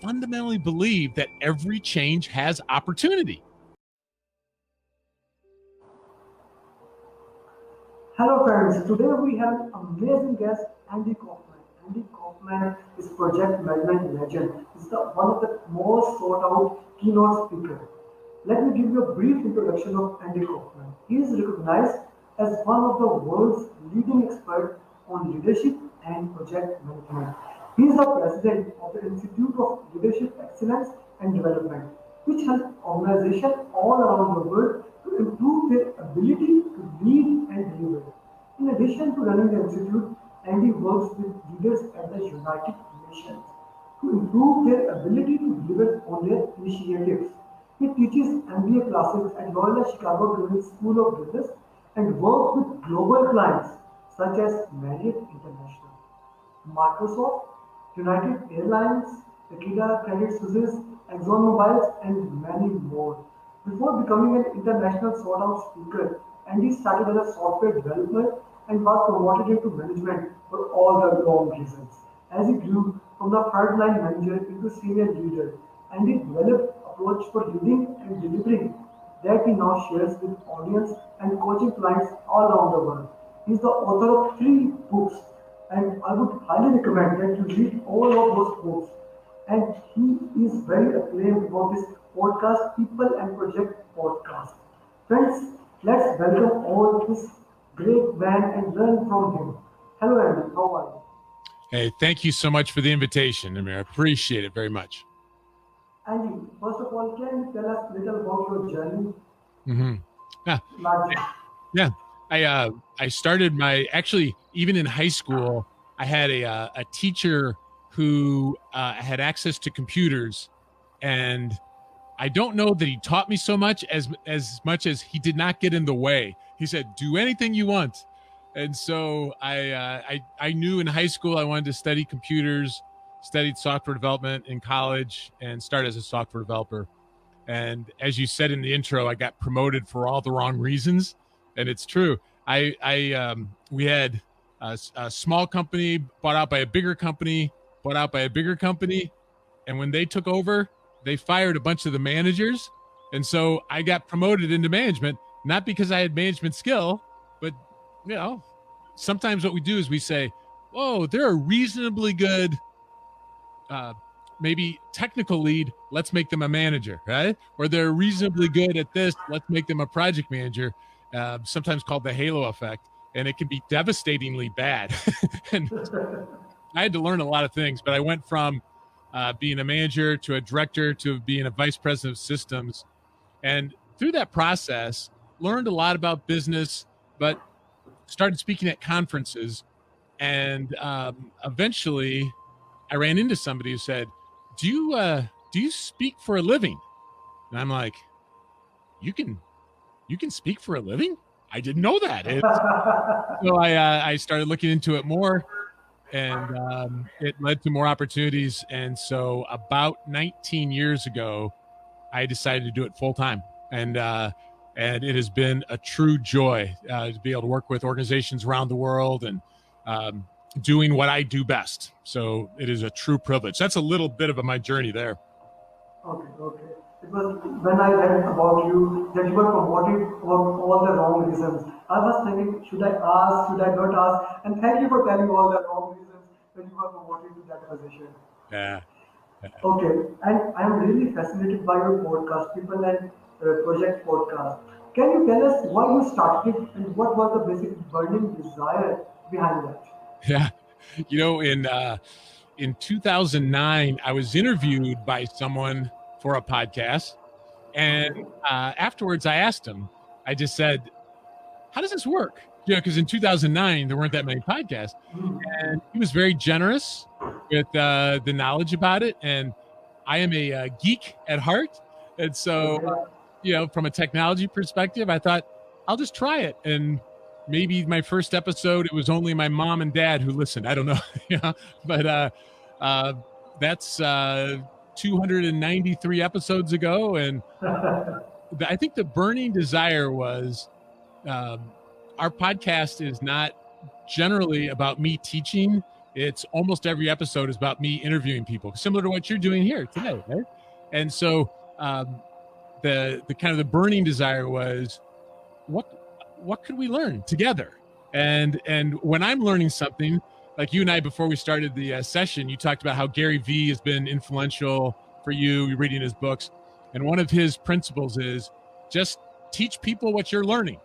fundamentally believe that every change has opportunity. Hello friends, today we have an amazing guest, Andy Kaufman. Andy Kaufman is project management legend. He's one of the most sought out keynote speaker. Let me give you a brief introduction of Andy Kaufman. He is recognized as one of the world's leading experts on leadership and project management. He is the president of the Institute of Leadership Excellence and Development, which helps organizations all around the world to improve their ability to lead and deliver. In addition to running the institute, Andy works with leaders at the United Nations to improve their ability to deliver on their initiatives. He teaches MBA classes at Loyola Chicago Graduate School of Business and works with global clients such as Marriott International, Microsoft, United Airlines, Tequila Credit Suisse, ExxonMobil, and many more. Before becoming an international sought-out speaker, Andy started as a software developer and was promoted into management for all the wrong reasons. As he grew from the frontline manager into senior leader, Andy developed approach for leading and delivering that he now shares with audience and coaching clients all around the world. He is the author of 3 books, and I would highly recommend that you read all of those books. And he is very acclaimed about this podcast, People and Project podcast. Friends, let's welcome all this great man and learn from him. Hello, Andy. How are you? Hey, thank you so much for the invitation, Amer. I appreciate it very much. Andy, first of all, can you tell us a little about your journey? Yeah. Largely. Yeah. I started actually, even in high school, I had a teacher who had access to computers, and I don't know that he taught me so much as much as he did not get in the way. He said, "Do anything you want." And so I knew in high school I wanted to study computers, studied software development in college, and started as a software developer. And as you said in the intro, I got promoted for all the wrong reasons, and it's true. We had a small company bought out by a bigger company, bought out by a bigger company, and when they took over, they fired a bunch of the managers, and so I got promoted into management, not because I had management skill, but sometimes what we do is we say, "Oh, they're a reasonably good." Maybe technical lead, let's make them a manager, right? Or they're reasonably good at this, let's make them a project manager, sometimes called the halo effect. And it can be devastatingly bad. And I had to learn a lot of things, but I went from being a manager to a director to being a vice president of systems. And through that process, learned a lot about business, but started speaking at conferences. And eventually I ran into somebody who said, do you speak for a living? And I'm like, you can speak for a living? I didn't know that. So I started looking into it more, and it led to more opportunities. And so about 19 years ago, I decided to do it full time. And it has been a true joy to be able to work with organizations around the world and doing what I do best. So it is a true privilege. That's a little bit of my journey there. Okay. It was when I read about you that you were promoted for all the wrong reasons. I was thinking, should I ask, should I not ask? And thank you for telling all the wrong reasons that you were promoted to that position. Yeah. Okay, and I'm really fascinated by your podcast, People and Project podcast. Can you tell us why you started it and what was the basic burning desire behind that? Yeah. In 2009, I was interviewed by someone for a podcast. And afterwards, I asked him, I just said, how does this work? Because in 2009, there weren't that many podcasts. And he was very generous with the knowledge about it. And I am a geek at heart. And so, from a technology perspective, I thought, I'll just try it. And maybe my first episode, it was only my mom and dad who listened. I don't know. But that's 293 episodes ago. And I think the burning desire was our podcast is not generally about me teaching it's almost every episode is about me interviewing people, similar to what you're doing here today, right? And so the kind of the burning desire was, what could we learn together? And when I'm learning something, like you and I, before we started the session, you talked about how Gary Vee has been influential for you. You're reading his books, and one of his principles is just teach people what you're learning.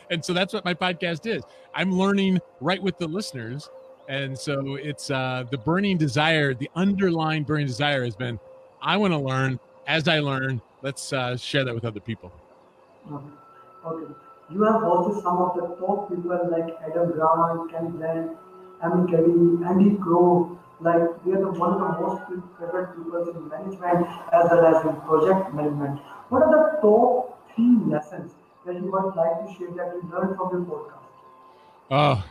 And so that's what my podcast is. I'm learning right with the listeners. And so it's the burning desire, the underlying burning desire has been, I want to learn. As I learn, let's share that with other people. Okay. Okay. You have hosted some of the top people like Adam Grant, Ken Blank, Amer Ali, Andy Crow. Like they are one of the most favorite people in management as well as in project management. What are the top three lessons that you would like to share that you learned from your podcast? Oh,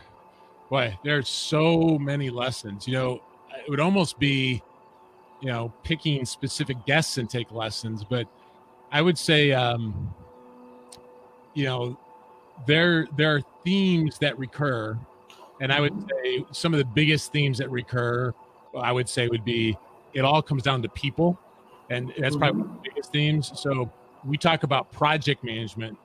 boy, there's so many lessons. It would almost be, picking specific guests and take lessons, but I would say, there are themes that recur, and I would say some of the biggest themes that recur, I would say, would be it all comes down to people, and that's probably one of the biggest themes. So we talk about project management,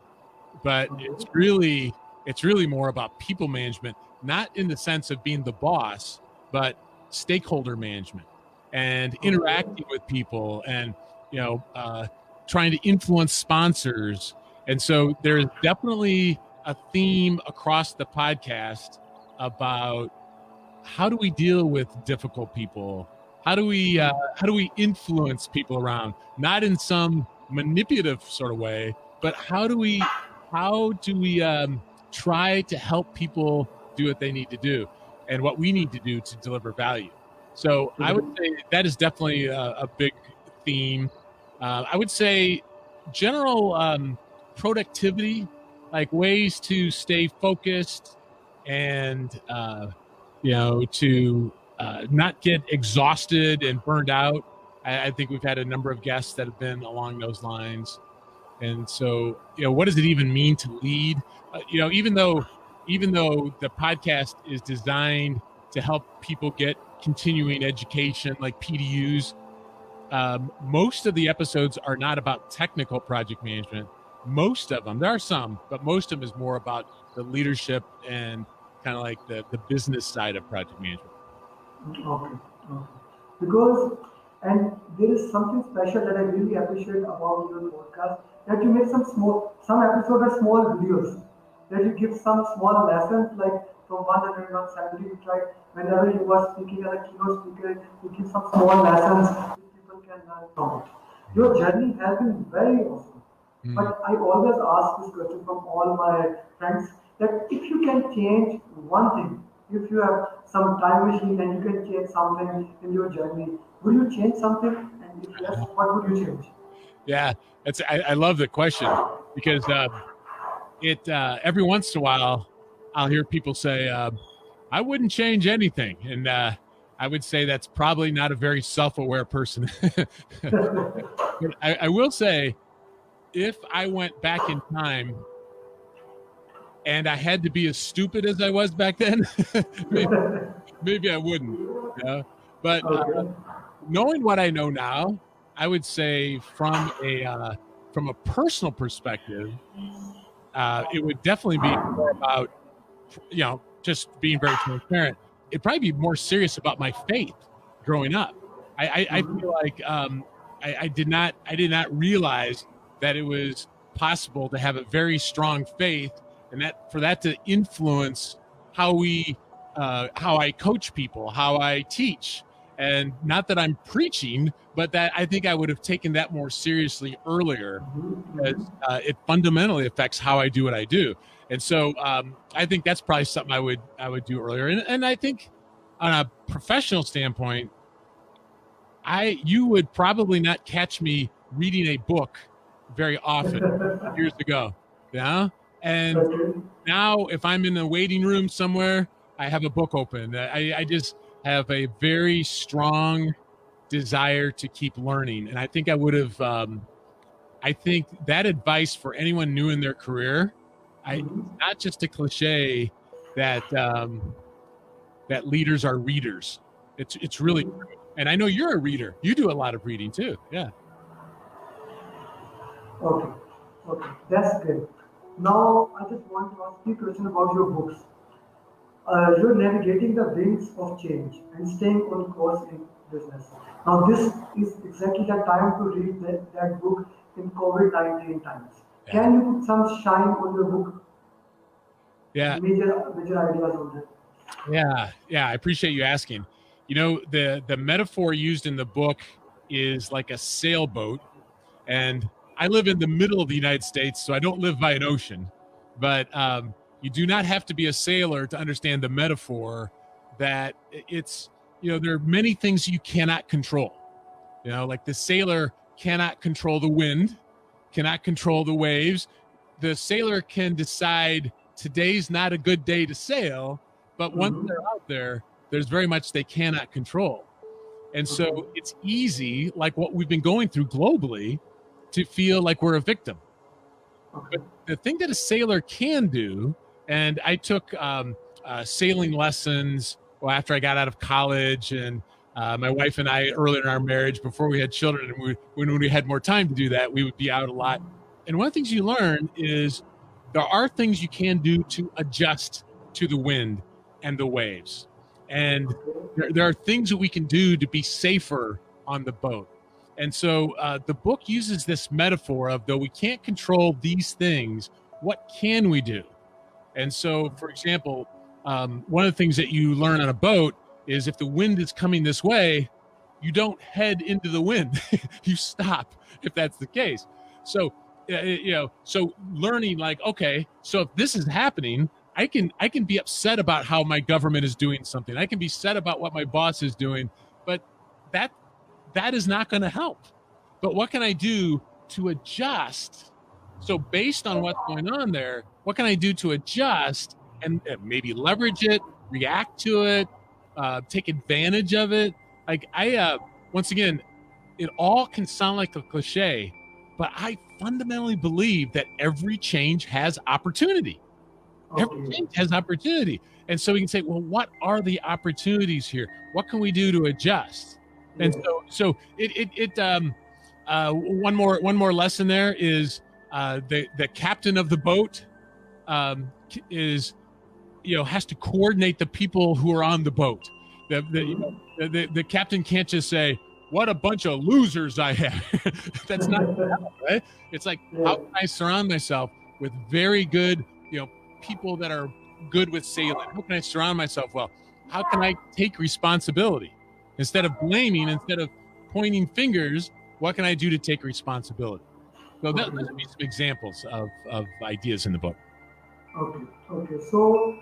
but it's really more about people management, not in the sense of being the boss, but stakeholder management and interacting with people, and trying to influence sponsors. And so there's definitely a theme across the podcast about how do we deal with difficult people? How do we influence people around, not in some manipulative sort of way, but how do we try to help people do what they need to do and what we need to do to deliver value? So I would say that is definitely a big theme. I would say general productivity, like ways to stay focused and to not get exhausted and burned out. I think we've had a number of guests that have been along those lines. And so, what does it even mean to lead? Even though the podcast is designed to help people get continuing education, like PDUs, most of the episodes are not about technical project management. Most of them, there are some, but most of them is more about the leadership and kind of like the business side of project management. Okay, okay. Because, and there is something special that I really appreciate about your podcast that you make some episodes are small videos that you give some small lessons like from 101 scientific right. Whenever you are speaking as a keynote speaker, you give some small lessons which people can learn from it. Your journey has been very awesome. But I always ask this question from all my friends that if you can change one thing, if you have some time machine and you can change something in your journey, would you change something? And if yes, what would you change? Yeah, I love the question, because it every once in a while I'll hear people say, I wouldn't change anything. And I would say that's probably not a very self-aware person. But I will say, if I went back in time and I had to be as stupid as I was back then, maybe I wouldn't. But Okay. knowing what I know now, I would say from a personal perspective, it would definitely be more about just being very transparent. It'd probably be more serious about my faith growing up. I feel like I did not realize that it was possible to have a very strong faith, and that for that to influence how I coach people, how I teach. And not that I'm preaching, but that I think I would have taken that more seriously earlier, because it fundamentally affects how I do what I do. And so I think that's probably something I would do earlier. And I think on a professional standpoint, you would probably not catch me reading a book very often years ago. Yeah. And Okay. now if I'm in a waiting room somewhere, I have a book open. I just have a very strong desire to keep learning. And I think I would have, I think that advice for anyone new in their career, it's not just a cliche that, that leaders are readers. It's really true. And I know you're a reader. You do a lot of reading too. Yeah. Okay, okay, that's great. Now, I just want to ask you a question about your books. You're navigating the winds of change and staying on course in business. Now, this is exactly the time to read that book in COVID-19 times. Yeah. Can you put some shine on your book? Yeah. Major ideas on that. Yeah. I appreciate you asking. You know, the metaphor used in the book is like a sailboat, and I live in the middle of the United States, so I don't live by an ocean. But you do not have to be a sailor to understand the metaphor that it's, there are many things you cannot control. Like the sailor cannot control the wind, cannot control the waves. The sailor can decide today's not a good day to sail, but once Mhm. they're out there, there's very much they cannot control. And so it's easy, like what we've been going through globally, to feel like we're a victim. Okay. But the thing that a sailor can do, and I took sailing lessons after I got out of college, and my wife and I, earlier in our marriage, before we had children, and when we had more time to do that, we would be out a lot. And one of the things you learn is there are things you can do to adjust to the wind and the waves. And there are things that we can do to be safer on the boat. And so the book uses this metaphor of, though we can't control these things, what can we do? And so, for example, one of the things that you learn on a boat is if the wind is coming this way, you don't head into the wind. You stop if that's the case. So, so learning like, okay, so if this is happening, I can be upset about how my government is doing something. I can be upset about what my boss is doing, but that is not going to help. But what can I do to adjust? So based on what's going on there, what can I do to adjust and maybe leverage it, react to it, take advantage of it? Like once again, it all can sound like a cliche, but I fundamentally believe that every change has opportunity. Every Okay. change has opportunity. And so we can say, well, what are the opportunities here? What can we do to adjust? And Yes. so one more lesson there is the captain of the boat is has to coordinate the people who are on the boat. The captain can't just say, "What a bunch of losers I have." That's not right. It's like, how Yes. can I surround myself with very good people that are good with sailing? How can I surround myself well? How can I take responsibility instead of blaming, instead of pointing fingers? What can I do to take responsibility? So those Okay. would be some examples of ideas in the book. Okay. Okay. So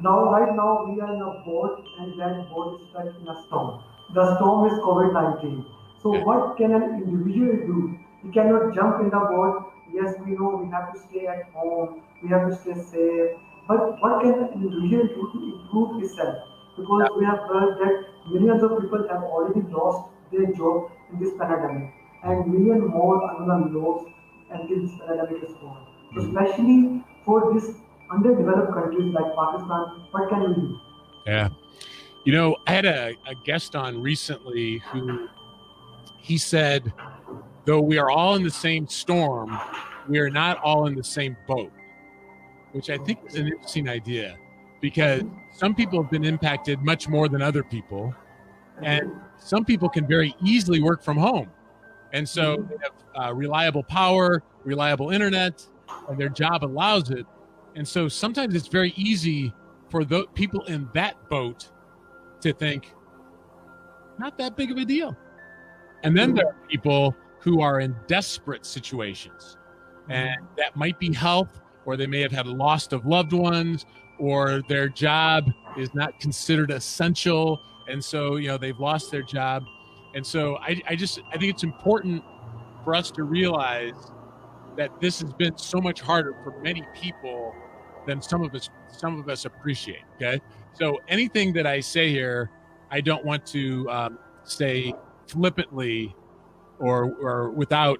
now, right now, we are in a boat, and that boat is stuck in a storm. The storm is COVID-19. So, Yeah. what can an individual do? He cannot jump in the boat. Yes, we know we have to stay at home, we have to stay safe. But what can an individual do to improve himself? Because we have heard that millions of people have already lost their job in this pandemic, and million more are going to lose until this pandemic is gone. So, Mhm. especially for this underdeveloped countries like Pakistan, what can we do? Yeah. I had a guest on recently who he said, though we are all in the same storm, we are not all in the same boat, which I think is an interesting idea because some people have been impacted much more than other people. And Okay. some people can very easily work from home. And so Mhm. they have reliable power, reliable internet, and their job allows it. And so sometimes it's very easy for the people in that boat to think, not that big of a deal. And then there Okay. are people who are in desperate situations, and Mhm. that might be health, or they may have had a loss of loved ones, or their job is not considered essential. And so, they've lost their job. And so I think it's important for us to realize that this has been so much harder for many people than some of us appreciate. Okay. So anything that I say here, I don't want to say flippantly or without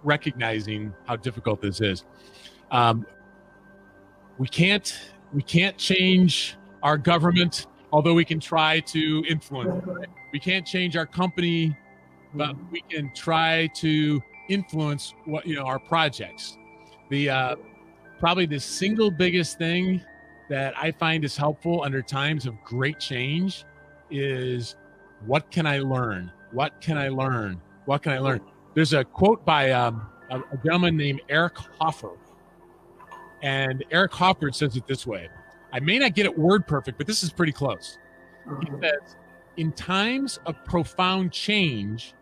recognizing how difficult this is. Um, we can't change our government, although we can try to influence it. Right? We can't change our company, but we can try to influence what our projects. The probably the single biggest thing that I find is helpful under times of great change is, what can I learn? What can I learn? What can I learn? There's a quote by a gentleman named Eric Hoffer. And Eric Hoffer says it this way. I may not get it word perfect, but this is pretty close. He says, in times of profound change,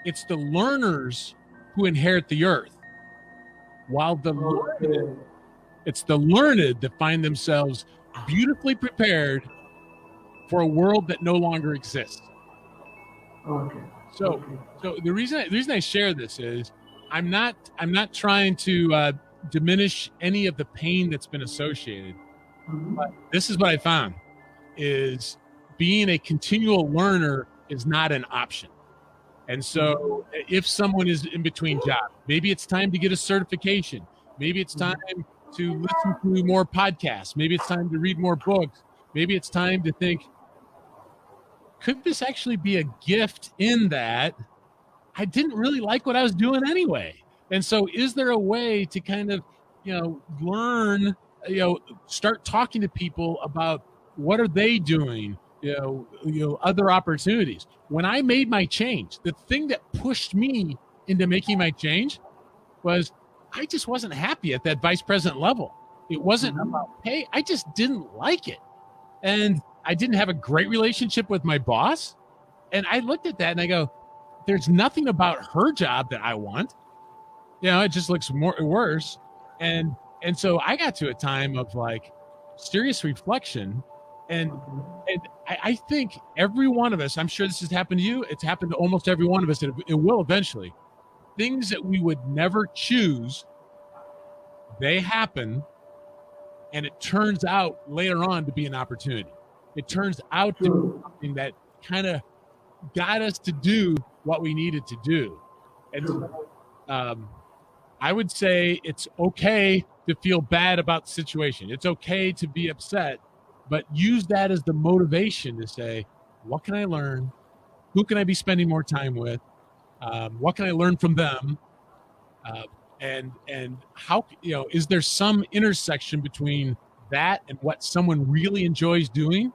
it's the learners who inherit the earth, while it's the learned that find themselves beautifully prepared for a world that no longer exists. So the reason I share this is I'm not trying to diminish any of the pain that's been associated. But this is what I found, is being a continual learner is not an option. And so if someone is in between jobs, maybe it's time to get a certification. Maybe it's time to listen to more podcasts. Maybe it's time to read more books. Maybe it's time to think, could this actually be a gift in that I didn't really like what I was doing anyway? And so is there a way to kind of, learn, start talking to people about what are they doing, other opportunities. When I made my change, the thing that pushed me into making my change was I just wasn't happy at that vice president level. It wasn't about pay. I just didn't like it. And I didn't have a great relationship with my boss. And I looked at that and I go, there's nothing about her job that I want. It just looks worse. And so I got to a time of like serious reflection. And I think every one of us, I'm sure this has happened to you. It's happened to almost every one of us. It will eventually. Things that we would never choose, they happen. And it turns out later on to be an opportunity. It turns out to be something that kind of got us to do what we needed to do. And so, I would say it's okay to feel bad about the situation. It's okay to be upset, but use that as the motivation to say, what can I learn? Who can I be spending more time with? What can I learn from them? And how, is there some intersection between that and what someone really enjoys doing?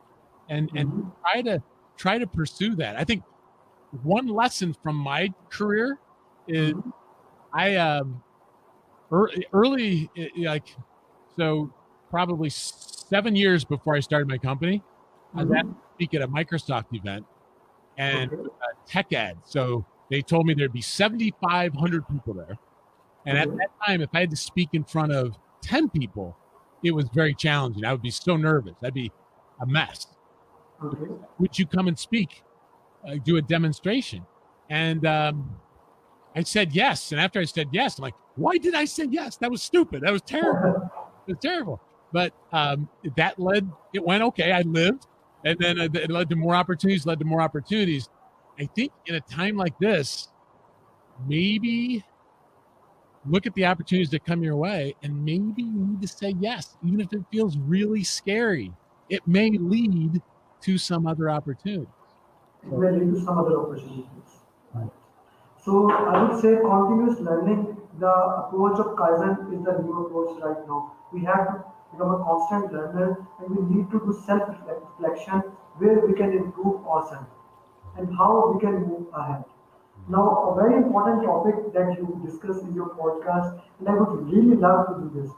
And try to pursue that. I think one lesson from my career is I early, like, so probably 7 years before I started my company, I was asked to speak at a Microsoft event and a tech ad. So they told me there'd be 7,500 people there. And at that time, if I had to speak in front of 10 people, it was very challenging. I would be so nervous. I'd be a mess. Would you come and speak, do a demonstration? And I said yes. And after I said yes, I'm like, why did I say yes? That was stupid. That was terrible. It was terrible. But it went okay. I lived. And then it led to more opportunities, I think in a time like this, maybe look at the opportunities that come your way, and maybe you need to say yes, even if it feels really scary. It may lead to some other opportunities. Right. So I would say continuous learning, the approach of Kaizen is the new approach right now. We have to become a constant learner, and we need to do self-reflection where we can improve ourselves and how we can move ahead. Now, a very important topic that you discuss in your podcast, and I would really love to do this.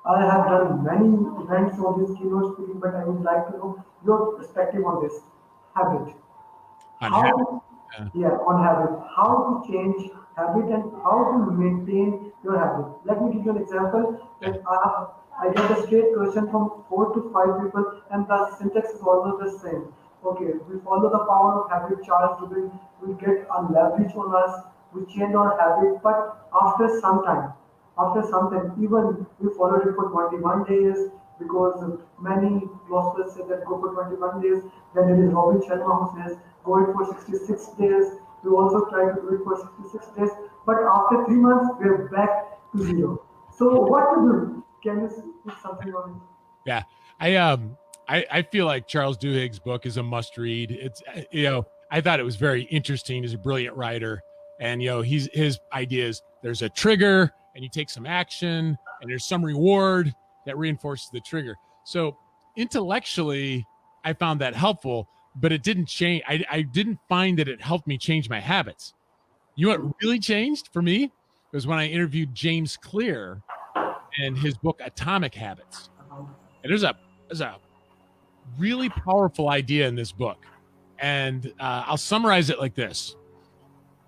I have done many events on this keynote speaking, but I would like to know your perspective on this habit. How, on habit, how to change habit and how to maintain your habit. Let me give you an example. That I get a straight question from 4 to 5 people, and the syntax is almost the same. Okay, we follow the power of habit. Charles Duhigg, we get a leverage on us. We change our habit, but after some time, even we followed it for 21 days because many philosophers say that go for 21 days. Then there is Robin Sharma who says go it for 66 days. We also try to do it for 66 days, but after 3 months, we're back to zero. So what to do? Can you put something on it? Yeah, I feel like Charles Duhigg's book is a must read. It's, I thought it was very interesting. He's a brilliant writer. And, his idea is there's a trigger and you take some action and there's some reward that reinforces the trigger. So intellectually, I found that helpful, but it didn't change. I didn't find that it helped me change my habits. You know what really changed for me was when I interviewed James Clear and his book Atomic Habits. And there's a really powerful idea in this book. And I'll summarize it like this.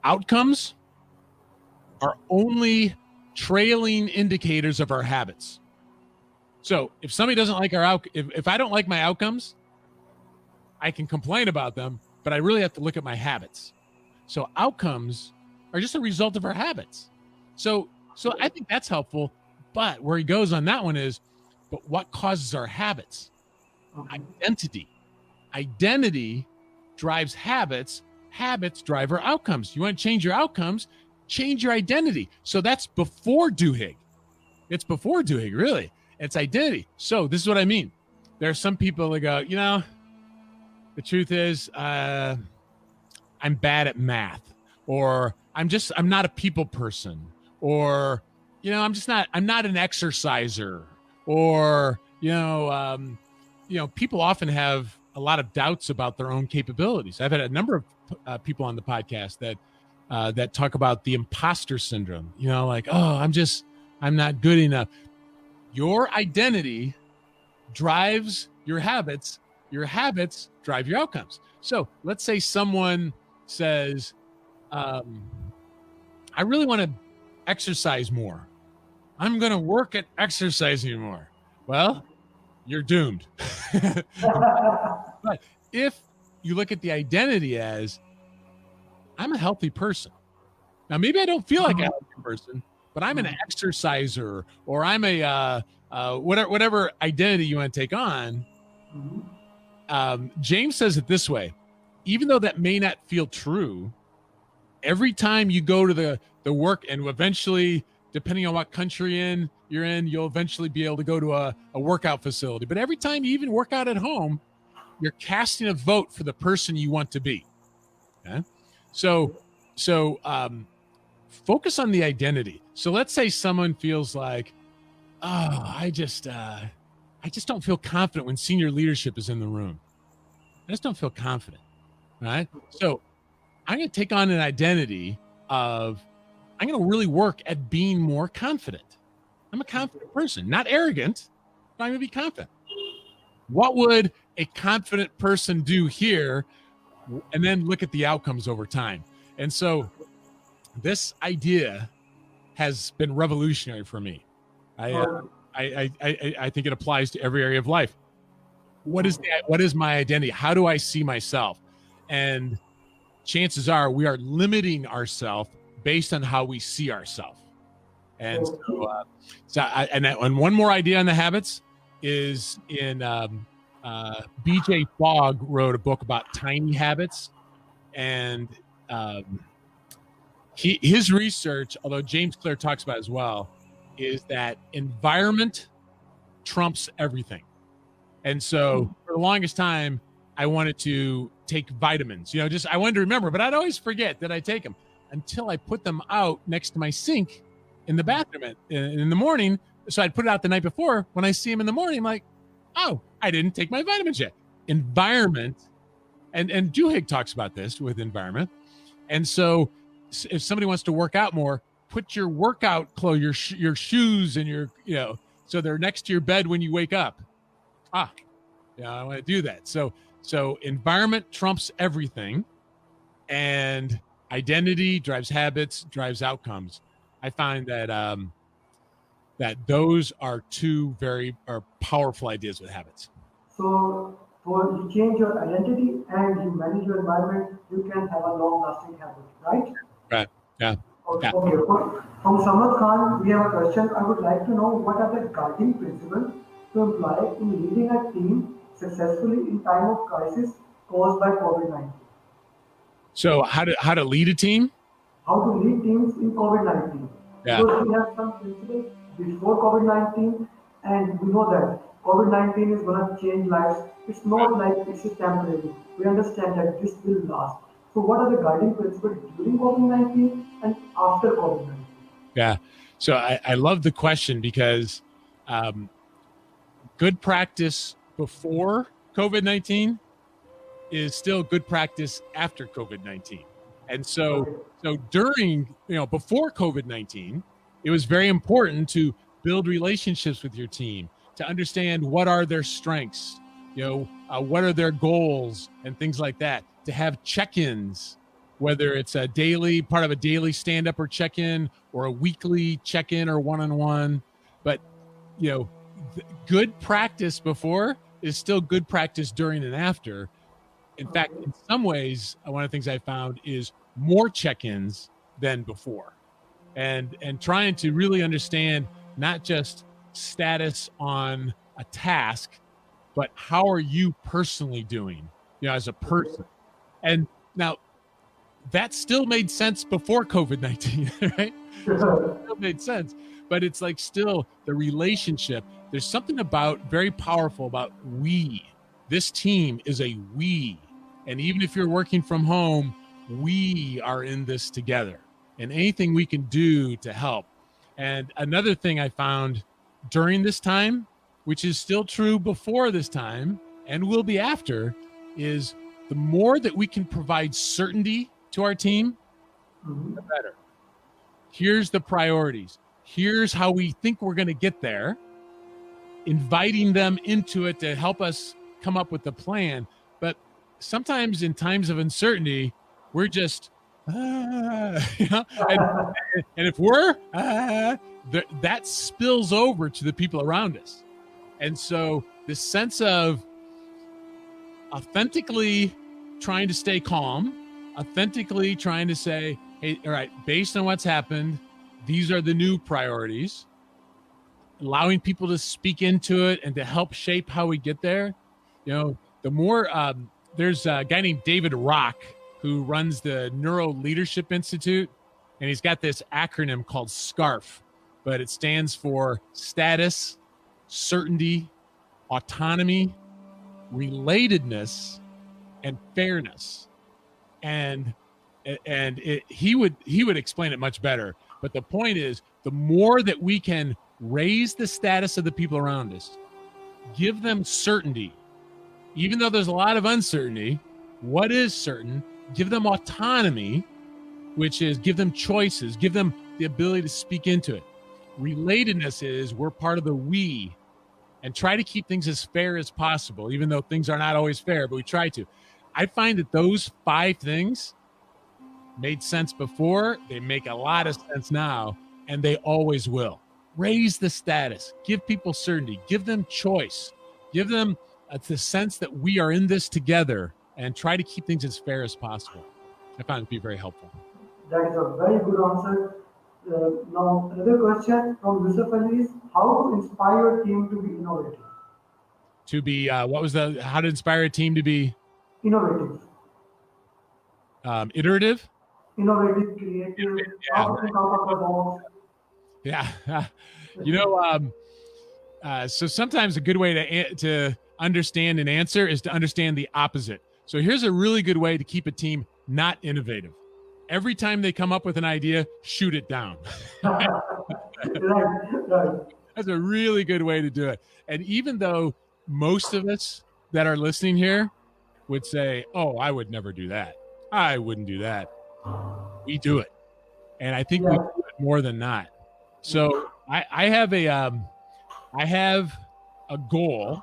Outcomes are only trailing indicators of our habits. So if somebody doesn't like if I don't like my outcomes, I can complain about them, but I really have to look at my habits. So outcomes are just a result of our habits. So I think that's helpful. But where he goes on that one is, but what causes our habits? Identity drives habits. Habits drive our outcomes. You want to change your outcomes, change your identity. So that's before Duhigg. It's before Duhigg, really. It's identity. So this is what I mean. There are some people that go, the truth is, I'm bad at math, or I'm not a people person, or, I'm not an exerciser, or, people often have a lot of doubts about their own capabilities. I've had a number of people on the podcast that talk about the imposter syndrome, like, I'm not good enough. Your identity drives your habits. Your habits drive your outcomes. So let's say someone says, I really want to exercise more. I'm going to work at exercising more. Well, you're doomed. But if you look at the identity as, I'm a healthy person. Now, maybe I don't feel like a healthy person, but I'm an exerciser, or I'm a whatever identity you want to take on. James says it this way: even though that may not feel true, every time you go to the work, and eventually, depending on what country you're in, you'll eventually be able to go to a workout facility. But every time you even work out at home, you're casting a vote for the person you want to be. Okay? So focus on the identity. So let's say someone feels like, I just don't feel confident when senior leadership is in the room. I just don't feel confident. Right? So I'm going to take on an identity of, I'm going to really work at being more confident. I'm a confident person, not arrogant, but I'm going to be confident. What would a confident person do here? And then look at the outcomes over time. And so this idea has been revolutionary for me. I think it applies to every area of life. What is my identity? How do I see myself? And chances are we are limiting ourselves based on how we see ourselves. And and one more idea on the habits is in BJ Fogg wrote a book about tiny habits, and his research, although James Clear talks about it as well, is that environment trumps everything. And so for the longest time, I wanted to take vitamins, I wanted to remember, but I'd always forget that I take them until I put them out next to my sink in the bathroom in the morning. So I'd put it out the night before. When I see them in the morning, I'm like, oh, I didn't take my vitamins yet. Environment, and Duhigg talks about this with environment. And so if somebody wants to work out more, put your workout clothes, your shoes and so they're next to your bed when you wake up. I want to do that. So environment trumps everything, and identity drives habits, drives outcomes. I find that that those are two very powerful ideas with habits. So for you change your identity and you manage your environment, you can have a long-lasting habit, right? Right. Yeah. Okay. From Samad Khan, we have a question. I would like to know, what are the guiding principles to employ in leading a team successfully in time of crisis caused by COVID-19? So how to lead a team? How to lead teams in COVID-19. Yeah. Because we have some principles before COVID-19, and we know that COVID-19 is going to change lives. It's not like it's a temporary. We understand that this will last. So what are the guiding principles during COVID-19 and after COVID-19? Yeah. So I love the question because um, good practice before COVID-19 is still good practice after COVID-19. And so, Okay. so during, before COVID-19, it was very important to build relationships with your team, to understand what are their strengths, what are their goals and things like that, to have check-ins, whether it's a daily part of a daily stand-up or check-in or a weekly check-in or one-on-one. But, good practice before is still good practice during and after. In fact, Okay. in some ways, one of the things I found is more check-ins than before, and trying to really understand not just status on a task, but how are you personally doing, as a person. And now that still made sense before COVID-19, right? So it Okay. still made sense, but it's like still the relationship. There's something about very powerful about we. This team is a we. And even if you're working from home, we are in this together and anything we can do to help. And another thing I found during this time, which is still true before this time and will be after, is the more that we can provide certainty to our team, the Mhm. better. Here's the priorities. Here's how we think we're going to get there, inviting them into it to help us come up with the plan. But sometimes in times of uncertainty, we're just, and if we're, that spills over to the people around us. And so this sense of authentically trying to stay calm, authentically trying to say, hey, all right, based on what's happened, these are the new priorities, allowing people to speak into it and to help shape how we get there. The more there's a guy named David Rock who runs the Neuro Leadership Institute, and he's got this acronym called SCARF, but it stands for status, certainty, autonomy, relatedness, and fairness. And he would explain it much better. But the point is, the more that we can raise the status of the people around us, give them certainty, even though there's a lot of uncertainty. What is certain? Give them autonomy, which is give them choices, give them the ability to speak into it. Relatedness is we're part of the we, and try to keep things as fair as possible, even though things are not always fair, but we try to. I find that those 5 things made sense before, they make a lot of sense now, and they always will. Raise the status, give people certainty, give them choice, give them the sense that we are in this together, and try to keep things as fair as possible. I found it to be very helpful. That is a very good answer. Now, another question from Yusuf Ali is how to inspire your team to be innovative. To be, how to inspire a team to be Innovative, iterative? innovative, creative, how Yeah. to think out of the box. Yeah. So sometimes a good way to understand an answer is to understand the opposite. So here's a really good way to keep a team not innovative. Every time they come up with an idea, shoot it down. Right, right. That's a really good way to do it. And even though most of us that are listening here would say, oh, I would never do that, I wouldn't do that, we do it. And I think we Yeah, do it more than not. So I have a goal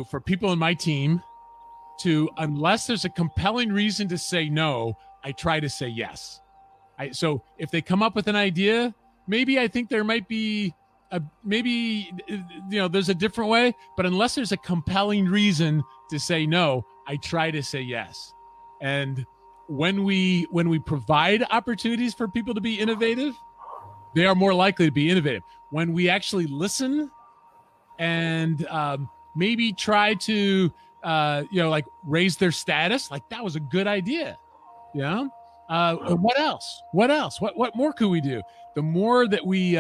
for people in my team to, unless there's a compelling reason to say no, I try to say yes. So if they come up with an idea, maybe I think there might be there's a different way, but unless there's a compelling reason to say no, I try to say yes. And when we provide opportunities for people to be innovative, they are more likely to be innovative. When we actually listen and maybe try to like raise their status, like that was a good idea. What else? What more could we do? The more that we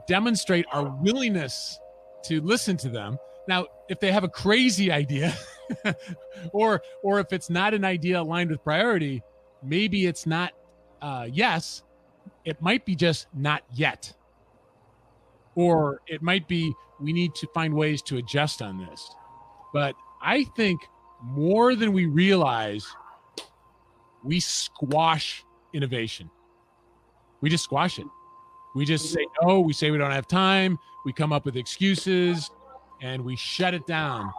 demonstrate our willingness to listen to them. Now, if they have a crazy idea or if it's not an idea aligned with priority, maybe it's not yes, it might be just not yet. Or it might be we need to find ways to adjust on this. But I think more than we realize, we squash innovation. We just squash it. We just say no. We say we don't have time. We come up with excuses and we shut it down.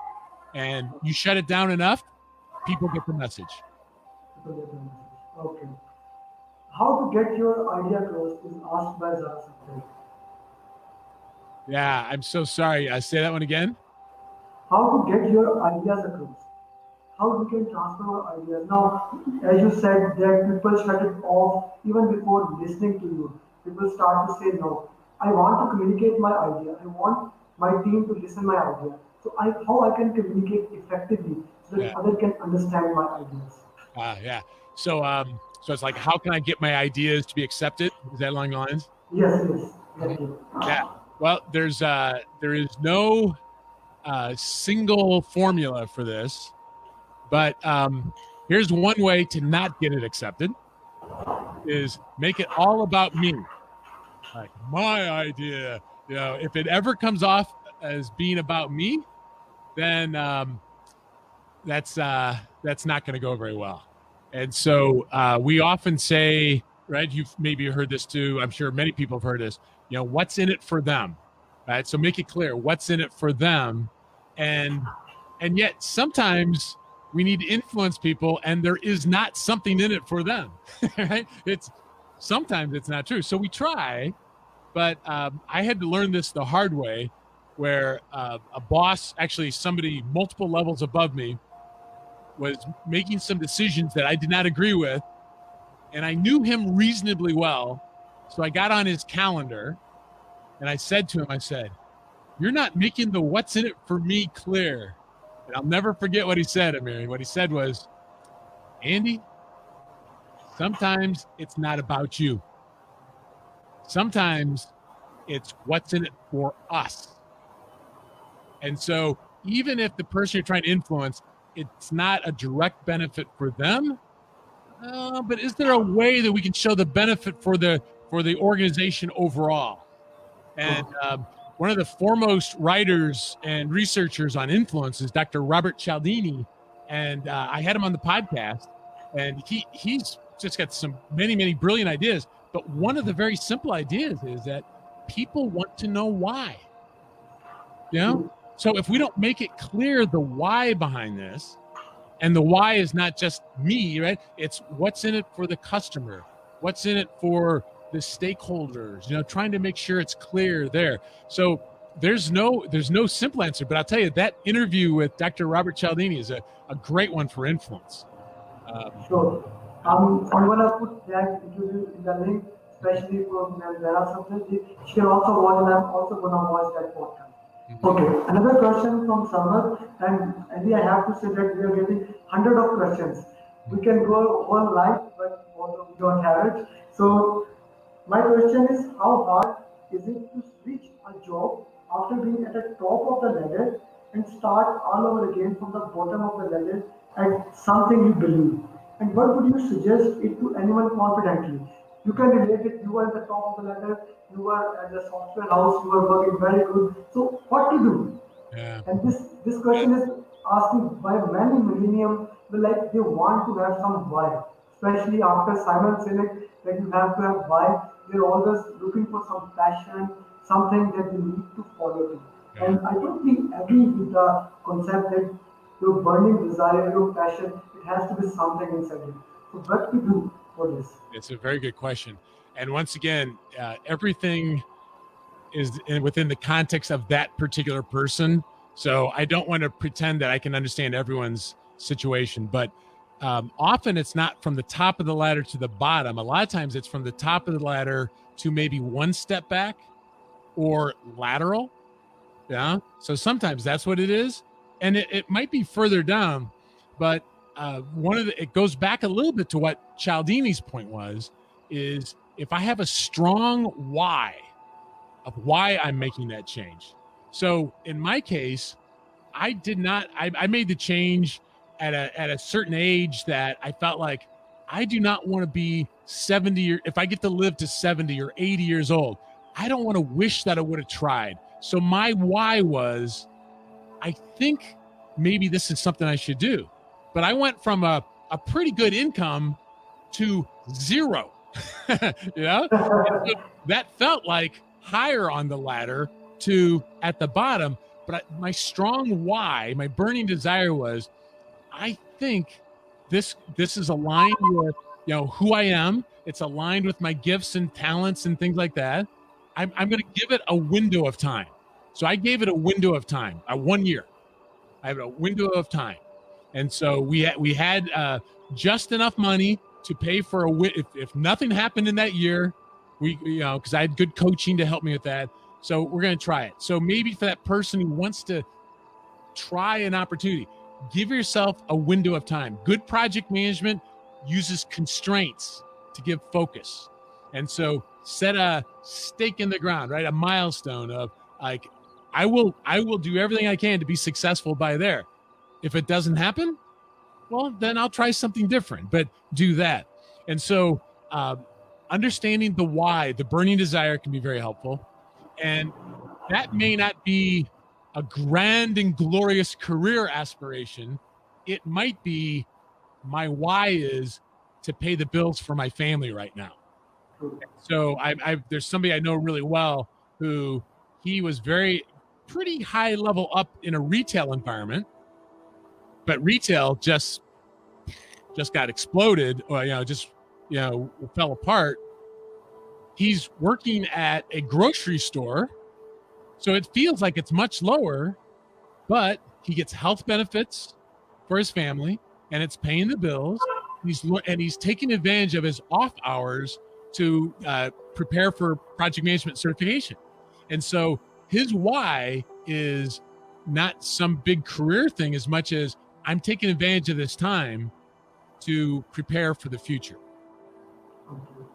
And you shut it down enough, people get the message. Okay. How to get your idea across is asked by Zara Sattar. Yeah, I'm so sorry. Say that one again. How to get your ideas across. How we can transfer our ideas. Now, as you said, that people shut it off even before listening to you. People start to say, no, I want to communicate my idea. I want my team to listen my idea. So how I can communicate effectively so that others can understand my ideas. Yeah. So it's like, how can I get my ideas to be accepted? Is that along the lines? Yes. Yeah. Well, there is no single formula for this, but here's one way to not get it accepted: is make it all about me, like my idea. If it ever comes off as being about me, then that's not going to go very well. And so we often say, right? You've maybe heard this too. I'm sure many people have heard this. What's in it for them, right? So make it clear what's in it for them, and yet sometimes we need to influence people, and there is not something in it for them, right? Sometimes it's not true. So we try, but I had to learn this the hard way, where a boss, actually somebody multiple levels above me, was making some decisions that I did not agree with, and I knew him reasonably well. So I got on his calendar and I said to him, "You're not making the what's in it for me clear." And I'll never forget what he said, Amer. What he said was, "Andy, sometimes it's not about you. Sometimes it's what's in it for us." And so even if the person you're trying to influence, it's not a direct benefit for them, but is there a way that we can show the benefit for the organization overall? And one of the foremost writers and researchers on influence is Dr. Robert Cialdini, and I had him on the podcast, and he's just got some many brilliant ideas. But one of the very simple ideas is that people want to know why. So if we don't make it clear the why behind this, and the why is not just me, right? It's what's in it for the customer, what's in it for the stakeholders, trying to make sure it's clear there. So there's no simple answer, but I'll tell you that interview with Dr. Robert Cialdini is a great one for influence. Sure. I'm going to put that interview in the link, especially for Zara Sattar. She can also watch, and I'm also going to watch that podcast. Okay, another question from Samar, and Andy, I have to say that we are getting hundreds of questions. We can go one live, but we don't have it. So my question is, how hard is it to switch a job after being at the top of the ladder and start all over again from the bottom of the ladder at something you believe? And what would you suggest it to anyone confidently? You can relate it, you are at the top of the ladder, you are at the software house, you are working very good. So what to do? Yeah. And this question is asked by many millennium, they want to have some why. Especially after Simon Sinek, that you have to have why. They're always looking for some passion, something that you need to follow to. Yeah. And I totally agree with the concept that your burning desire, your passion, it has to be something inside you. So what to do for this? It's a very good question. And once again, everything is within the context of that particular person. So I don't want to pretend that I can understand everyone's situation, but often it's not from the top of the ladder to the bottom. A lot of times it's from the top of the ladder to maybe one step back or lateral. Yeah. So sometimes that's what it is. And it might be further down, but it goes back a little bit to what Cialdini's point was, if I have a strong why of why I'm making that change, So in my case, I did not, I made the change at a certain age that I felt like I do not want to be 70, or if I get to live to 70 or 80 years old, I don't want to wish that I would have tried. So my why was, I think maybe this is something I should do. But I went from a pretty good income to zero. You know? So that felt like higher on the ladder to at the bottom. But my strong why, my burning desire was, I think this is aligned with who I am. It's aligned with my gifts and talents and things like that. I'm going to give it a window of time. So I gave it a window of time, 1 year. I have a window of time, and so we had just enough money to pay for if nothing happened in that year, we because I had good coaching to help me with that. So we're going to try it. So maybe for that person who wants to try an opportunity, give yourself a window of time. Good project management uses constraints to give focus, and so set a stake in the ground, right? A milestone of like, I will do everything I can to be successful by there. If it doesn't happen, well, then I'll try something different, but do that. And so understanding the why, the burning desire, can be very helpful. And that may not be a grand and glorious career aspiration. It might be, my why is to pay the bills for my family right now. So there's somebody I know really well who he was pretty high level up in a retail environment, but retail just got exploded, or fell apart. He's working at a grocery store, so it feels like it's much lower, but he gets health benefits for his family, and it's paying the bills. He's taking advantage of his off hours to prepare for project management certification. And so his why is not some big career thing as much as, I'm taking advantage of this time to prepare for the future. Okay.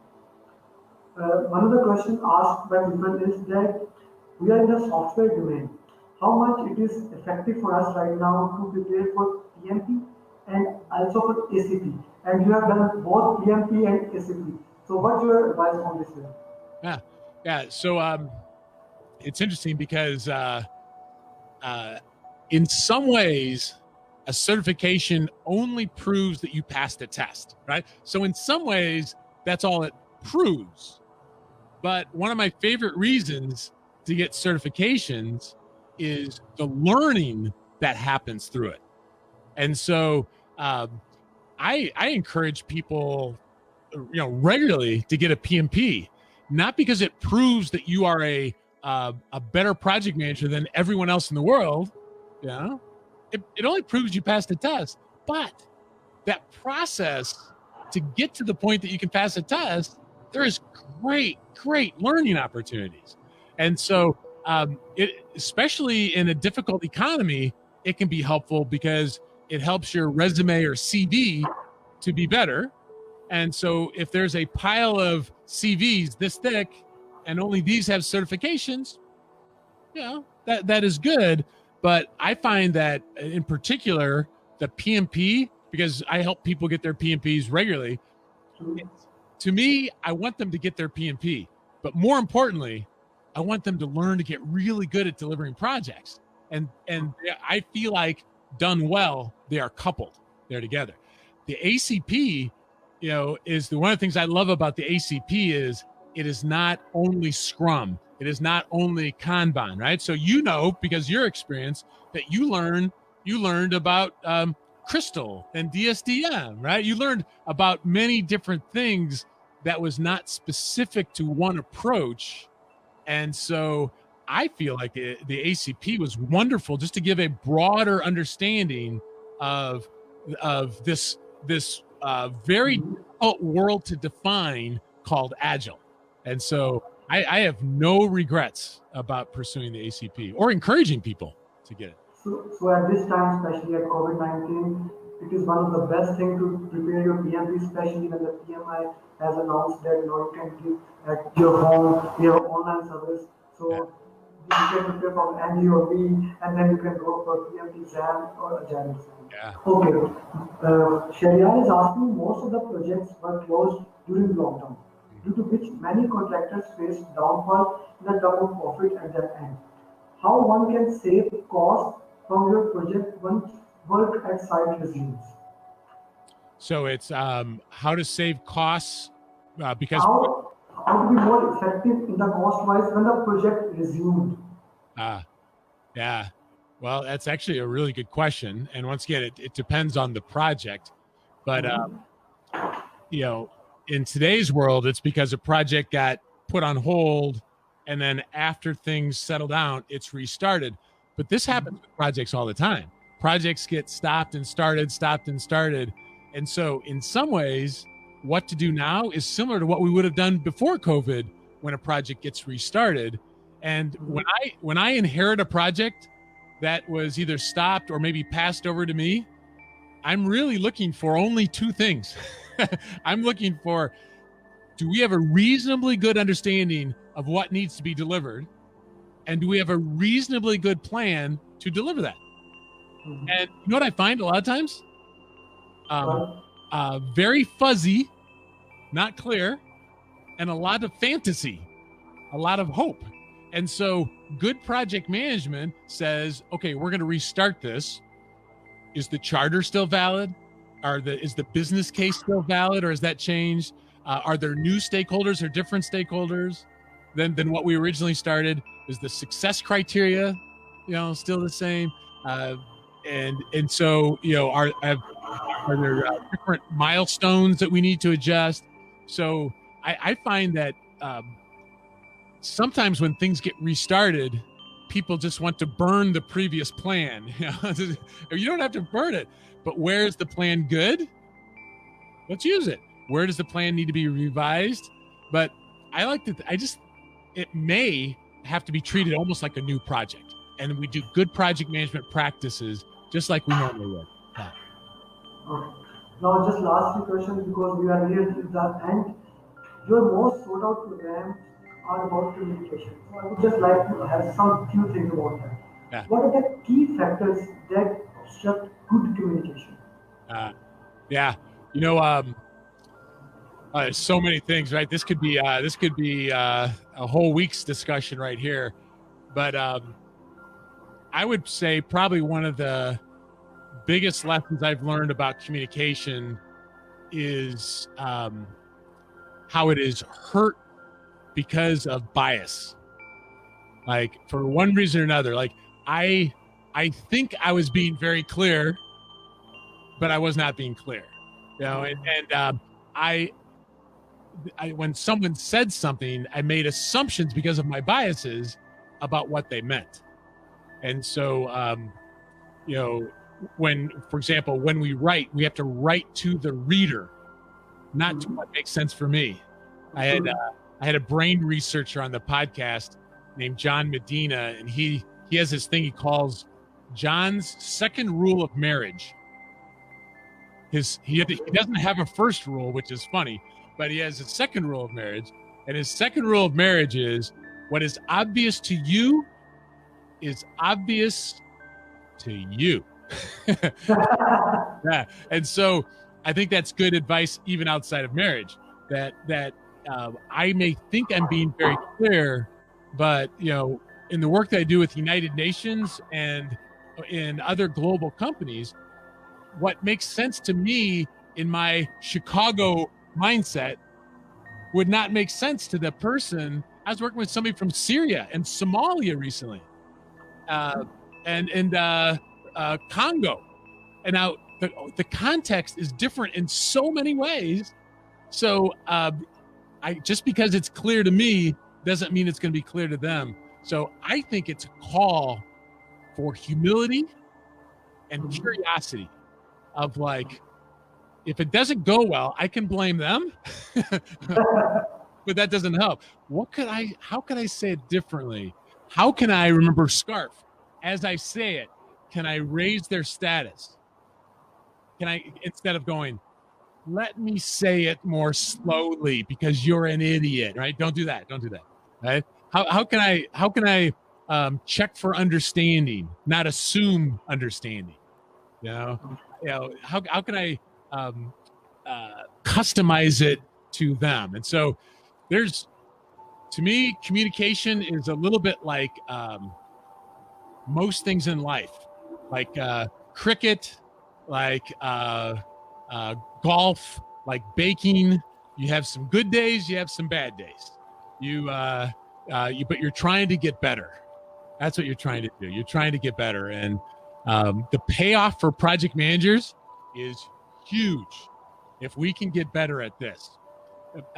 One of the questions asked by people is that we are in the software domain. How much it is effective for us right now to prepare for PMP and also for ACP? And you have done both PMP and ACP. So what's your advice on this one? Yeah. So it's interesting because in some ways, a certification only proves that you passed a test, right? So in some ways, that's all it proves. But one of my favorite reasons to get certifications is the learning that happens through it. And so I encourage people, regularly to get a PMP, not because it proves that you are a better project manager than everyone else in the world. It only proves you passed the test, but that process to get to the point that you can pass a test, there is great learning opportunities. And so especially in a difficult economy, it can be helpful because it helps your resume or CV to be better. And so if there's a pile of CVs this thick and only these have certifications, that is good. But I find that in particular, the PMP, because I help people get their PMPs regularly, to me, I want them to get their PMP. But more importantly, I want them to learn to get really good at delivering projects. And I feel like, done well, they are coupled. They're together. The ACP, is one of the things I love about the ACP is it is not only Scrum. It is not only Kanban, right? So because your experience, that you learned about Crystal and DSDM, right? You learned about many different things that was not specific to one approach. And so I feel like the ACP was wonderful just to give a broader understanding of this very difficult world to define called Agile. And so I have no regrets about pursuing the ACP or encouraging people to get it. So at this time, especially at COVID-19, it is one of the best thing to prepare your PMP, especially when the PMI has announced that you can give at your home, your online service. So You can prepare from Andy or me, and then you can go for PMT exam or agile exam. Yeah. Okay. Shariar is asking most of the projects were closed during lockdown, due to which many contractors faced downfall in the term of profit at their end. How one can save cost from your project once work at site resumes? So it's how to save costs because How to be more effective in the cost wise when the project resumed? yeah. Well, that's actually a really good question. And once again, it depends on the project. But you know, in today's world, it's because a project got put on hold, and then after things settle down, it's restarted. But this happens with projects all the time. Projects get stopped and started, stopped and started. And so, in some ways, what to do now is similar to what we would have done before COVID when a project gets restarted. And when I inherit a project that was either stopped or maybe passed over to me, I'm really looking for only two things. I'm looking for, do we have a reasonably good understanding of what needs to be delivered? And do we have a reasonably good plan to deliver that? And you know what I find a lot of times? Very fuzzy, not clear, and a lot of fantasy, a lot of hope. And so good project management says, okay, we're going to restart this. Is the charter still valid? Is the business case still valid, or has that changed? Are there new stakeholders or different stakeholders than what we originally started? Is the success criteria, still the same? And so are there different milestones that we need to adjust? So I find that sometimes when things get restarted, people just want to burn the previous plan. You don't have to burn it, but where is the plan good? Let's use it. Where does the plan need to be revised? But it may have to be treated almost like a new project, and we do good project management practices just like we normally would. Okay. Now, just last few questions because we are near the end. Your most sought out programs are about communication. So I would just like to have some few things about that. Yeah. What are the key factors that obstruct good communication? Yeah. So many things, right? This could be a whole week's discussion right here. But I would say probably one of the biggest lessons I've learned about communication is how it is hurt because of bias. Like, for one reason or another, like I think I was being very clear, but I was not being clear. And I when someone said something, I made assumptions because of my biases about what they meant. And so when, for example, when we write, we have to write to the reader, not to what makes sense for me. I had a brain researcher on the podcast named John Medina, and he has this thing he calls John's second rule of marriage. He doesn't have a first rule, which is funny, but he has a second rule of marriage. And his second rule of marriage is, what is obvious to you is obvious to you. Yeah. And so I think that's good advice even outside of marriage, that I may think I'm being very clear, but in the work that I do with United Nations and in other global companies, what makes sense to me in my Chicago mindset would not make sense to the person. I was working with somebody from Syria and Somalia recently, and Congo, and now the context is different in so many ways. So just because it's clear to me doesn't mean it's going to be clear to them. So I think it's a call for humility and curiosity of, like, if it doesn't go well, I can blame them, but that doesn't help. How can I say it differently? How can I remember scarf? As I say it, can I raise their status? Can I, instead of going, let me say it more slowly because you're an idiot, right? Don't do that. Right? How can I check for understanding, not assume understanding. How can I customize it to them? And so to me, communication is a little bit like most things in life, like cricket, like golf, like baking. You have some good days, you have some bad days. But you're trying to get better. That's what you're trying to do. You're trying to get better. And the payoff for project managers is huge if we can get better at this.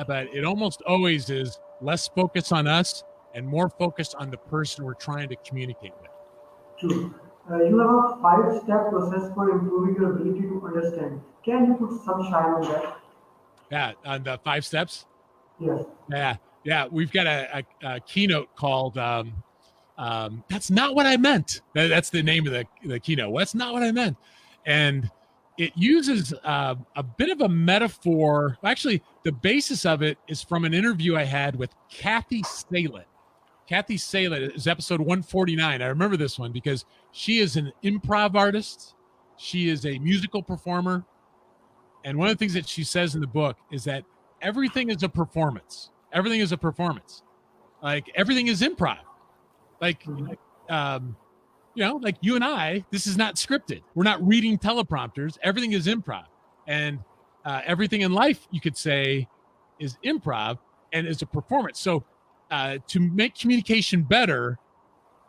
But it almost always is less focus on us and more focus on the person we're trying to communicate with. True. You have a five-step process for improving your ability to understand. Can you put some shine on that? Yeah, on the 5 steps. Yes. Yeah. We've got a keynote called "That's Not What I Meant." That's the name of the keynote. That's not what I meant, and it uses a bit of a metaphor. Actually, the basis of it is from an interview I had with Kathy Salett. Kathy Salett is episode 149. I remember this one because she is an improv artist. She is a musical performer. And one of the things that she says in the book is that everything is a performance. Everything is a performance. Like everything is improv. Like you and I, this is not scripted. We're not reading teleprompters. Everything is improv. And everything in life, you could say, is improv and is a performance. So to make communication better,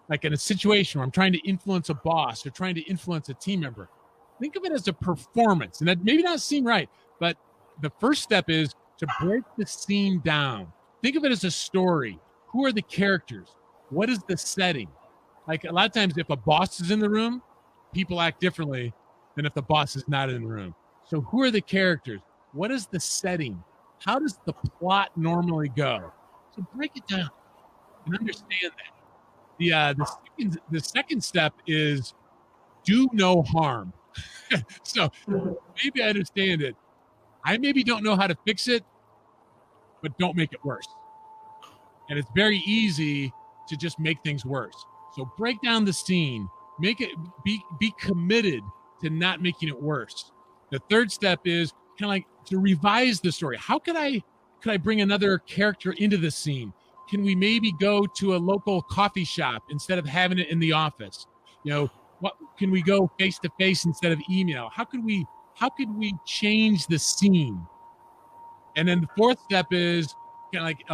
like in a situation where I'm trying to influence a boss or trying to influence a team member, think of it as a performance. And that maybe not seem right, but the first step is to break the scene down. Think of it as a story. Who are the characters? What is the setting? Like a lot of times if a boss is in the room, people act differently than if the boss is not in the room. So who are the characters? What is the setting? How does the plot normally go? So break it down and understand that. The second step is do no harm. So maybe I understand it. I maybe don't know how to fix it, but don't make it worse. And it's very easy to just make things worse. So break down the scene, make it be committed to not making it worse. The third step is kind of like to revise the story. How could I bring another character into the scene? Can we maybe go to a local coffee shop instead of having it in the office? What can we go face to face instead of email? How could we change the scene? And then the fourth step is kind of like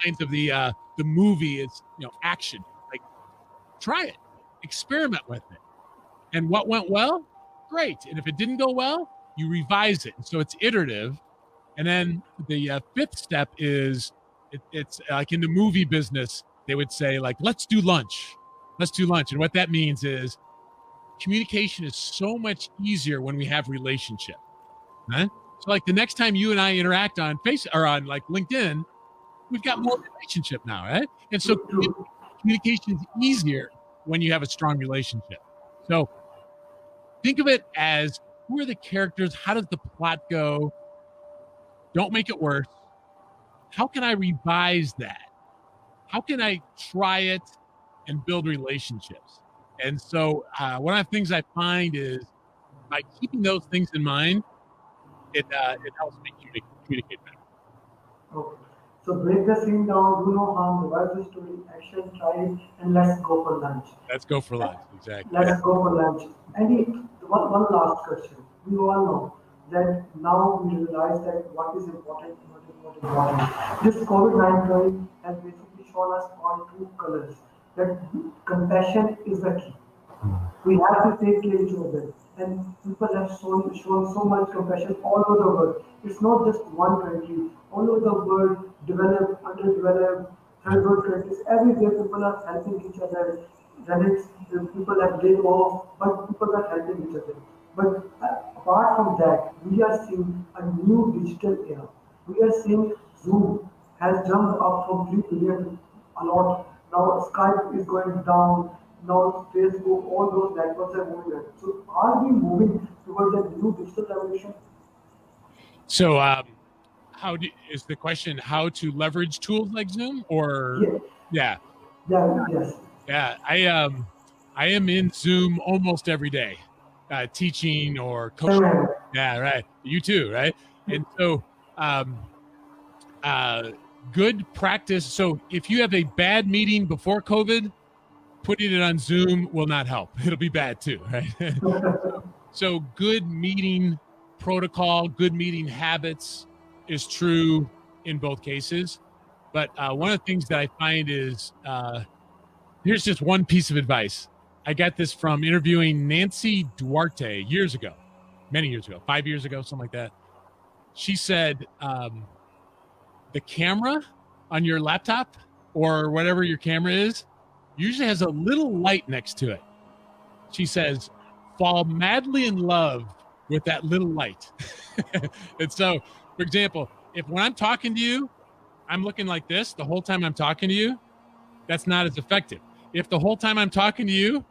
lines of the movie is action. Like try it, experiment with it, and what went well, great. And if it didn't go well, you revise it. And so it's iterative. And then the fifth step is it's like in the movie business, they would say like, let's do lunch. And what that means is communication is so much easier when we have relationship. Right? So like the next time you and I interact on on like LinkedIn, we've got more relationship now, right? And so communication is easier when you have a strong relationship. So think of it as who are the characters? How does the plot go? Don't make it worse. How can I revise that? How can I try it and build relationships? And so one of the things I find is by keeping those things in mind, it helps me communicate better. Okay. So break the scene down, do no harm, revise the story, action, try it, and let's go for lunch. Let's go for lunch, exactly. Let's go for lunch. And one last question. We all know that now we realize that what is important and what is not important. This COVID-19 has basically shown us all two colors. That compassion is the key. We have to take care of each other. And people have shown so much compassion all over the world. It's not just one country. All over the world, developed, underdeveloped, third world countries, everywhere people are helping each other. Then it's people have laid off, but people are helping each other. But apart from that, we are seeing a new digital era. We are seeing Zoom has jumped up from 3 billion to a lot. Now Skype is going down. Now Facebook, all those networks are moving on. So are we moving towards a new digital revolution? So is the question how to leverage tools like Zoom or Yes. yeah. Yeah, yes. Yeah, I am in Zoom almost every day, teaching or coaching. Same. Yeah, right. You too, right? And so, good practice. So if you have a bad meeting before COVID, putting it on Zoom will not help. It'll be bad too, right? So good meeting protocol, good meeting habits is true in both cases. But one of the things that I find is here's just one piece of advice. I got this from interviewing Nancy Duarte years ago, many years ago, 5 years ago, something like that. She said, the camera on your laptop or whatever your camera is usually has a little light next to it. She says, fall madly in love with that little light. And so, for example, if when I'm talking to you, I'm looking like this the whole time I'm talking to you, that's not as effective. If the whole time I'm talking to you,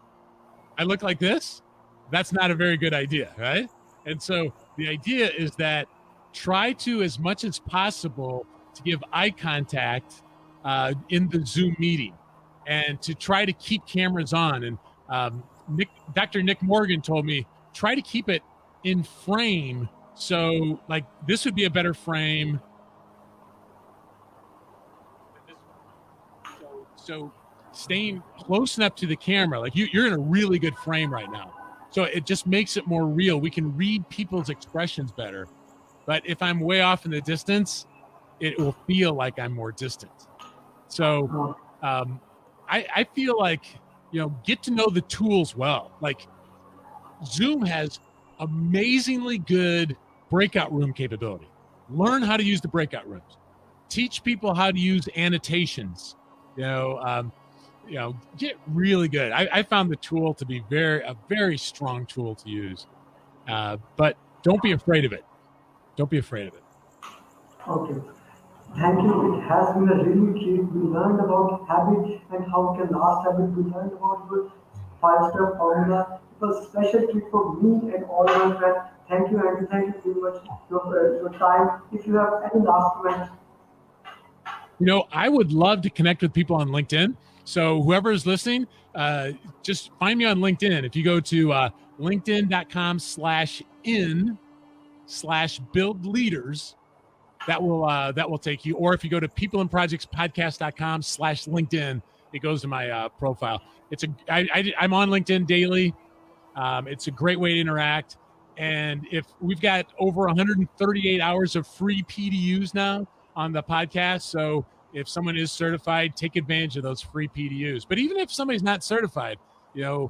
I look like this, that's not a very good idea, right? And so the idea is that try to, as much as possible, to give eye contact in the Zoom meeting and to try to keep cameras on. And Dr. Nick Morgan told me, try to keep it in frame. So like this would be a better frame than this one. So staying close enough to the camera, like you're in a really good frame right now. So it just makes it more real. We can read people's expressions better. But if I'm way off in the distance, it will feel like I'm more distant. So I feel like, get to know the tools well. Like Zoom has amazingly good breakout room capability. Learn how to use the breakout rooms. Teach people how to use annotations. Get really good. I found the tool to be a very strong tool to use. But don't be afraid of it. Don't be afraid of it. Okay. Thank you. It has been a really treat. We learned about habit and how we can last habit. We learned about the five-step formula. It was a special treat for me and all my friends. Thank you, Andy. Thank you very much for your time. If you have any last comments, I would love to connect with people on LinkedIn. So whoever is listening, just find me on LinkedIn. If you go to linkedin.com/in/build leaders, that will take you. Or if you go to peopleandprojectspodcast.com/LinkedIn, it goes to my profile. I'm on LinkedIn daily. It's a great way to interact. And if we've got over 138 hours of free PDUs now on the podcast. So if someone is certified, take advantage of those free PDUs. But even if somebody's not certified, I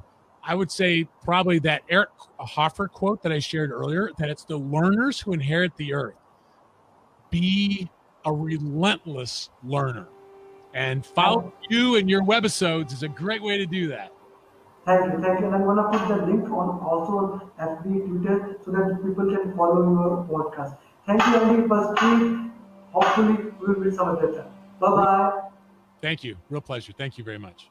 would say probably that Eric Hoffer quote that I shared earlier, that it's the learners who inherit the earth. Be a relentless learner, and follow you and your webisodes is a great way to do that. thank you, thank you. And I'm gonna put the link on also on FB, Twitter, so that people can follow your podcast. Thank you, Andy. It was treat. Hopefully, we will meet some other time. Bye bye. Thank you. Real pleasure. Thank you very much.